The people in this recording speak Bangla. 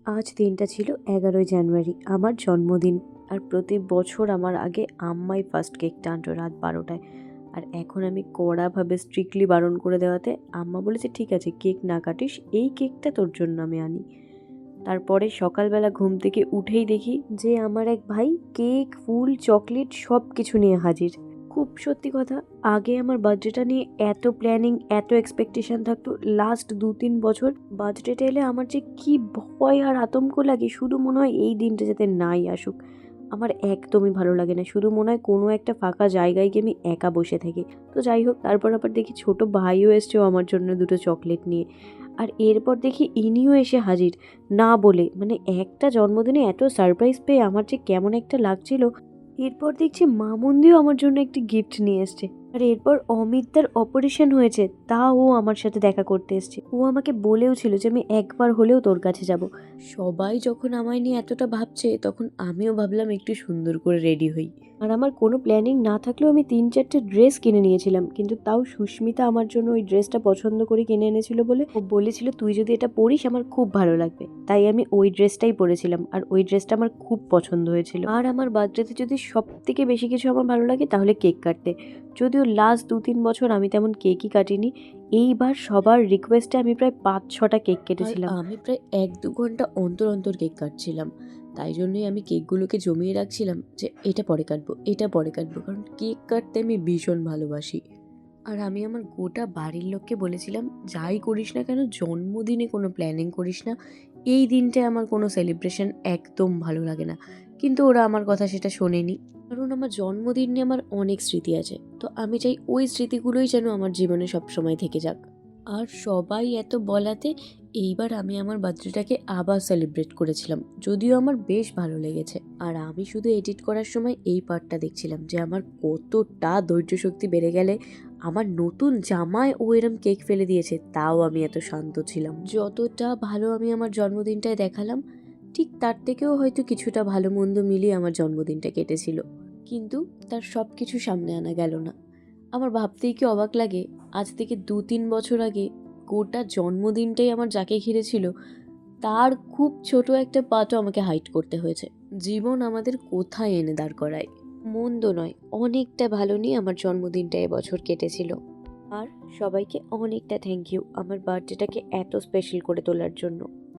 আজ দিনটা ছিল 11ই জানুয়ারি, আমার জন্মদিন। আর প্রতি বছর আমার আগে আম্মাই ফার্স্ট কেকটা আনতো রাত 12টায়। আর এখন আমি কড়াভাবে স্ট্রিক্টলি বারণ করে দেওয়াতে আম্মা বলেছে, ঠিক আছে কেক না কাটিস, এই কেকটা তোর জন্য আমি আনি। তারপরে সকালবেলা ঘুম থেকে উঠেই দেখি যে আমার এক ভাই কেক, ফুল, চকলেট সব কিছু নিয়ে হাজির। খুব সত্যি কথা, আগে আমার বার্থডেটা নিয়ে এত প্ল্যানিং, এত এক্সপেকটেশন থাকতো। লাস্ট 2-3 বছর বার্থডেটা এলে আমার যে কি ভয় আর আতঙ্ক লাগে, শুধু মনে হয় এই দিনটা যাতে নাই আসুক। আমার একদমই ভালো লাগে না, শুধু মনে হয় কোনো একটা ফাঁকা জায়গায় গিয়ে আমি একা বসে থাকি। তো যাই হোক, তারপর আবার দেখি ছোট ভাইও এসছেও আমার জন্য দুটো চকলেট নিয়ে। আর এরপর দেখি ইনিও এসে হাজির, না বলে। মানে একটা জন্মদিনে এত সারপ্রাইজ পেয়ে আমার যে কেমন একটা লাগছিল। এরপর দেখছি মামুন্দিও আমার জন্য একটি গিফট নিয়ে এসছে। আর এরপর অমিতদার অপারেশন হয়েছে, তা ও আমার সাথে দেখা করতে এসছে। ও আমাকে বলেও ছিল যে আমি একবার হলেও তোর কাছে যাব। সবাই যখন আমায় নিয়ে এতটা ভাবছে, তখন আমিও ভাবলাম একটু সুন্দর করে রেডি হই। আর আমার কোনো প্ল্যানিং না থাকলেও আমি 3-4টে ড্রেস কিনে নিয়েছিলাম, কিন্তু তাও সুস্মিতা আমার জন্য ওই ড্রেসটা পছন্দ করে কিনে এনেছিল বলে ও বলেছিল, তুই যদি এটা পরিস আমার খুব ভালো লাগবে। তাই আমি ওই ড্রেসটাই পরেছিলাম, আর ওই ড্রেসটা আমার খুব পছন্দ হয়েছিল। আর আমার বার্থডেতে যদি সব থেকে বেশি কিছু আমার ভালো লাগে তাহলে কেক কাটতে। যদিও লাস্ট 2-3 বছর আমি তেমন কেকই কাটিনি, এইবার সবার রিকোয়েস্টে আমি প্রায় 5-6টা কেক কেটেছিলাম। আমি প্রায় 1-2 ঘন্টা অন্তর অন্তর কেক কাটছিলাম। তাই জন্যই আমি কেকগুলোকে জমিয়ে রাখছিলাম যে এটা পরে কাটবো, এটা পরে কাটবো, কারণ কেক কাটতে আমি ভীষণ ভালোবাসি। আর আমি আমার গোটা বাড়ির লোককে বলেছিলাম, যাই করিস না কেন জন্মদিনে কোনো প্ল্যানিং করিস না, এই দিনটায় আমার কোনো সেলিব্রেশন একদম ভালো লাগে না। কিন্তু ওরা আমার কথা সেটা শোনেনি, কারণ আমার জন্মদিন নিয়ে আমার অনেক স্মৃতি আছে। তো আমি চাই ওই স্মৃতিগুলোই যেন আমার জীবনে সবসময় থেকে যাক। আর সবাই এত বলাতে এইবার আমি আমার বার্থডেটাকে আবার সেলিব্রেট করেছিলাম, যদিও আমার বেশ ভালো লেগেছে। আর আমি শুধু এডিট করার সময় এই পার্টটা দেখছিলাম যে আমার কতটা ধৈর্য শক্তি বেড়ে গেলে আমার নতুন জামায় ও এরম কেক ফেলে দিয়েছে, তাও আমি এত শান্ত ছিলাম। যতটা ভালো আমি আমার জন্মদিনটায় দেখালাম, ঠিক তার থেকেও হয়তো কিছুটা ভালো মন্দ মিলিয়ে আমার জন্মদিনটা কেটেছিল। কিন্তু তার সব কিছু সামনে আনা গেল না। আমার ভাবতেই কি অবাক লাগে, আজ থেকে 2-3 বছর আগে গোটা জন্মদিনটাই আমার যাকে ঘিরে ছিল, তার খুব ছোট একটা পার্টও আমাকে হাইড করতে হয়েছে। জীবন আমাদের কোথায় এনে দাঁড় করায়। মন্দ নয়, অনেকটা ভালো নিয়ে আমার জন্মদিনটা এবছর কেটেছিল। আর সবাইকে অনেকটা থ্যাংক ইউ আমার বার্থডেটাকে এত স্পেশাল করে তোলার জন্য।